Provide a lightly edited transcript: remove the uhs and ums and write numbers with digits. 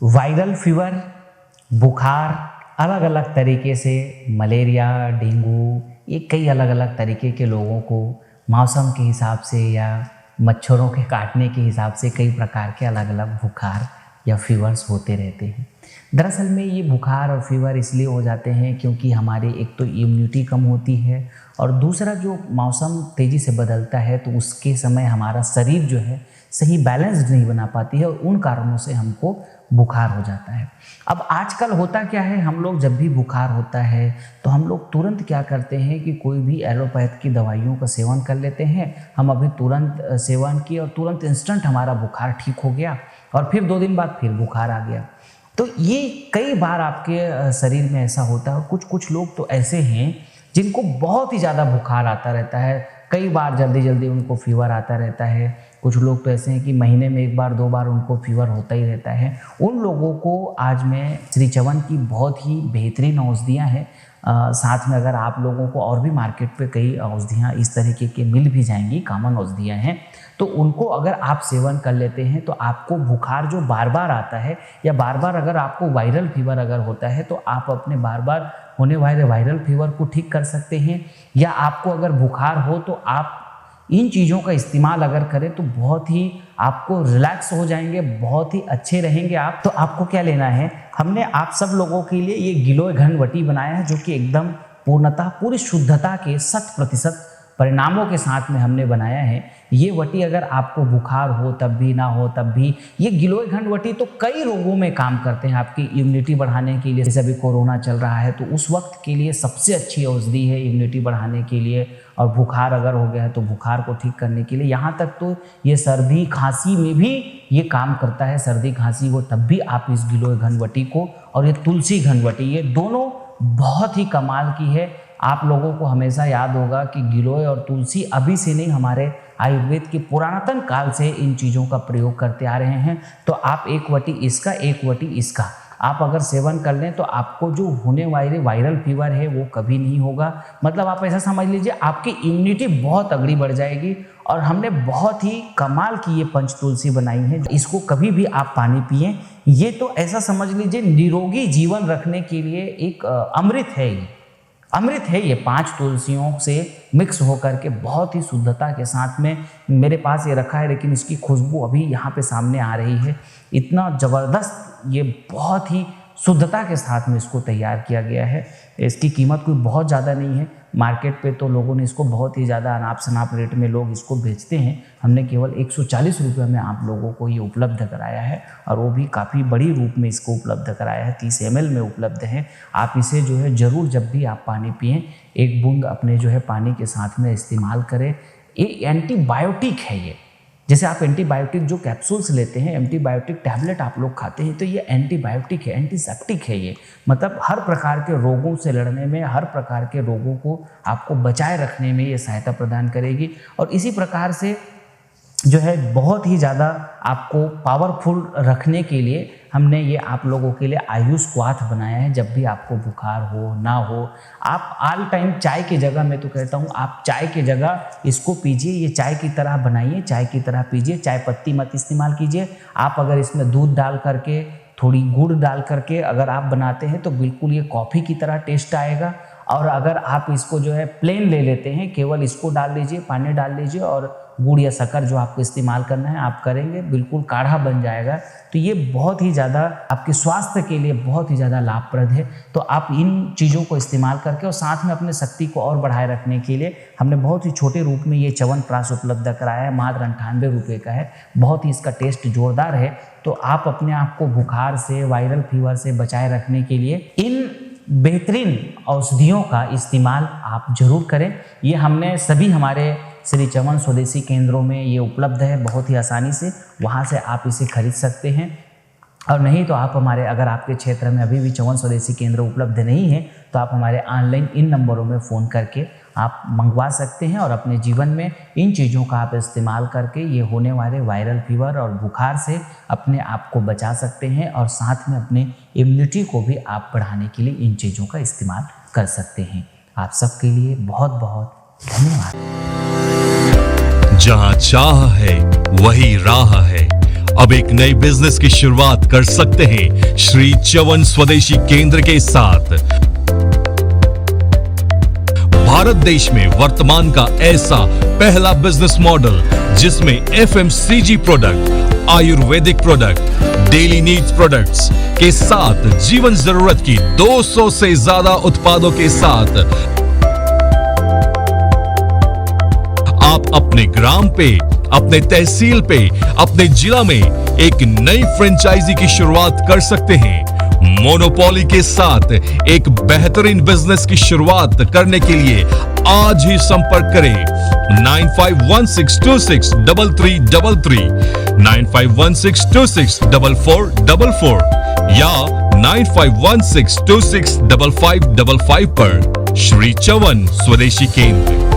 Viral fever, बुखार, अलग अलग तरीके से मलेरिया, डेंगू, ये कई अलग अलग तरीके के लोगों को मौसम के हिसाब से या मच्छरों के काटने के हिसाब से कई प्रकार के अलग अलग बुखार या फीवर्स होते रहते हैं। दरअसल में ये बुखार और फीवर इसलिए हो जाते हैं क्योंकि हमारी एक तो इम्यूनिटी कम होती है और दूसरा जो मौसम तेज़ी से बदलता है तो उसके समय हमारा शरीर जो है सही बैलेंस्ड नहीं बना पाती है और उन कारणों से हमको बुखार हो जाता है। अब आजकल होता क्या है, हम लोग जब भी बुखार होता है तो हम लोग तुरंत क्या करते हैं कि कोई भी एलोपैथ की दवाइयों का सेवन कर लेते हैं। हम अभी तुरंत सेवन किए और तुरंत इंस्टेंट हमारा बुखार ठीक हो गया और फिर 2 दिन बाद फिर बुखार आ गया। तो ये कई बार आपके शरीर में ऐसा होता है। कुछ कुछ लोग तो ऐसे हैं जिनको बहुत ही ज़्यादा बुखार आता रहता है, कई बार जल्दी जल्दी उनको फीवर आता रहता है। कुछ लोग तो ऐसे हैं कि महीने में 1 बार 2 बार उनको फीवर होता ही रहता है। उन लोगों को आज मैं श्री चवन की बहुत ही बेहतरीन औषधियाँ हैं, साथ में अगर आप लोगों को और भी मार्केट पे कई औषधियाँ इस तरीके के मिल भी जाएंगी, कॉमन औषधियाँ हैं, तो उनको अगर आप सेवन कर लेते हैं तो आपको बुखार जो बार बार आता है या बार बार अगर आपको वायरल फीवर अगर होता है तो आप अपने बार बार होने वाले वायरल फीवर को ठीक कर सकते हैं। या आपको अगर बुखार हो तो आप इन चीज़ों का इस्तेमाल अगर करें तो बहुत ही आपको रिलैक्स हो जाएंगे, बहुत ही अच्छे रहेंगे आप। तो आपको क्या लेना है, हमने आप सब लोगों के लिए ये गिलोय घनवटी बनाया है जो कि एकदम पूर्णतः पूरी शुद्धता के 100% परिणामों के साथ में हमने बनाया है। ये वटी अगर आपको बुखार हो तब भी, ना हो तब भी, ये गिलोय घनवटी तो कई रोगों में काम करते हैं आपकी इम्यूनिटी बढ़ाने के लिए। जैसे अभी कोरोना चल रहा है तो उस वक्त के लिए सबसे अच्छी औषधि है इम्यूनिटी बढ़ाने के लिए, और बुखार अगर हो गया है तो बुखार को ठीक करने के लिए। यहाँ तक तो ये सर्दी खांसी में भी ये काम करता है। सर्दी खांसी हो तब भी आप इस गिलोय घनवटी को और ये तुलसी घनवटी, ये दोनों बहुत ही कमाल की है। आप लोगों को हमेशा याद होगा कि गिलोय और तुलसी अभी से नहीं, हमारे आयुर्वेद के पुरातन काल से इन चीज़ों का प्रयोग करते आ रहे हैं। तो आप एक वटी इसका, एक वटी इसका आप अगर सेवन कर लें तो आपको जो होने वाले वायरल फीवर है वो कभी नहीं होगा। मतलब आप ऐसा समझ लीजिए आपकी इम्यूनिटी बहुत तगड़ी बढ़ जाएगी। और हमने बहुत ही कमाल की ये पंच तुलसी बनाई है, इसको कभी भी आप पानी पिएं। ये तो ऐसा समझ लीजिए निरोगी जीवन रखने के लिए एक अमृत है। ये अमृत है। ये 5 तुलसियों से मिक्स होकर के बहुत ही शुद्धता के साथ में मेरे पास ये रखा है, लेकिन इसकी खुशबू अभी यहाँ पे सामने आ रही है। इतना ज़बरदस्त, ये बहुत ही शुद्धता के साथ में इसको तैयार किया गया है। इसकी कीमत कोई बहुत ज़्यादा नहीं है। मार्केट पे तो लोगों ने इसको बहुत ही ज़्यादा अनाप शनाप रेट में लोग इसको बेचते हैं। हमने केवल 140 रुपये में आप लोगों को ये उपलब्ध कराया है, और वो भी काफ़ी बड़ी रूप में इसको उपलब्ध कराया है। 30 ml में उपलब्ध है। आप इसे जो है ज़रूर जब भी आप पानी पिएं 1 बूंद अपने जो है पानी के साथ में इस्तेमाल करें। ये एंटीबायोटिक है। ये जैसे आप एंटीबायोटिक जो कैप्सूल्स लेते हैं, एंटीबायोटिक टैबलेट आप लोग खाते हैं, तो ये एंटीबायोटिक है, एंटीसेप्टिक है। ये मतलब हर प्रकार के रोगों से लड़ने में, हर प्रकार के रोगों को आपको बचाए रखने में ये सहायता प्रदान करेगी। और इसी प्रकार से जो है बहुत ही ज़्यादा आपको पावरफुल रखने के लिए हमने ये आप लोगों के लिए आयुष क्वाथ बनाया है। जब भी आपको बुखार हो ना हो, आप ऑल टाइम चाय की जगह, मैं तो कहता हूँ आप चाय की जगह इसको पीजिए। ये चाय की तरह बनाइए, चाय की तरह पीजिए। चाय पत्ती मत इस्तेमाल कीजिए। आप अगर इसमें दूध डाल करके, थोड़ी गुड़ डाल करके अगर आप बनाते हैं तो बिल्कुल ये कॉफ़ी की तरह टेस्ट आएगा। और अगर आप इसको जो है प्लेन ले लेते हैं, केवल इसको डाल लीजिए, पानी डाल लीजिए और गुड़ या शक्कर जो आपको इस्तेमाल करना है आप करेंगे, बिल्कुल काढ़ा बन जाएगा। तो ये बहुत ही ज़्यादा आपके स्वास्थ्य के लिए बहुत ही ज़्यादा लाभप्रद है। तो आप इन चीज़ों को इस्तेमाल करके और साथ में अपने शक्ति को और बढ़ाए रखने के लिए हमने बहुत ही छोटे रूप में ये च्यवनप्राश उपलब्ध कराया है। मात्र 98 रुपये का है। बहुत ही इसका टेस्ट जोरदार है। तो आप अपने आप को बुखार से, वायरल फीवर से बचाए रखने के लिए इन बेहतरीन औषधियों का इस्तेमाल आप जरूर करें। ये हमने सभी हमारे श्री चवन स्वदेशी केंद्रों में ये उपलब्ध है बहुत ही आसानी से, वहाँ से आप इसे खरीद सकते हैं। और नहीं तो आप हमारे, अगर आपके क्षेत्र में अभी भी चवन स्वदेशी केंद्र उपलब्ध नहीं है तो आप हमारे ऑनलाइन इन नंबरों में फ़ोन करके आप मंगवा सकते हैं और अपने जीवन में इन चीज़ों का आप इस्तेमाल करके ये होने वाले वायरल फीवर और बुखार से अपने आप को बचा सकते हैं। और साथ में अपने इम्यूनिटी को भी आप बढ़ाने के लिए इन चीज़ों का इस्तेमाल कर सकते हैं। आप सबके लिए बहुत बहुत धन्यवाद। जहां चाह है वही राह है अब एक नई बिजनेस की शुरुआत कर सकते हैं श्री चवन स्वदेशी केंद्र के साथ। भारत देश में वर्तमान का ऐसा पहला बिजनेस मॉडल जिसमें FMCG product, Ayurvedic product, daily needs products के साथ जीवन जरूरत की 200 से ज्यादा उत्पादों के साथ आप अपने ग्राम पे, अपने तहसील पे, अपने जिला में एक नई फ्रेंचाइजी की शुरुआत कर सकते हैं। मोनोपोली के साथ एक बेहतरीन बिजनेस की शुरुआत करने के लिए आज ही संपर्क करें 9516263333, 9516264444 या 9516265555 पर। श्री चवन स्वदेशी केंद्र।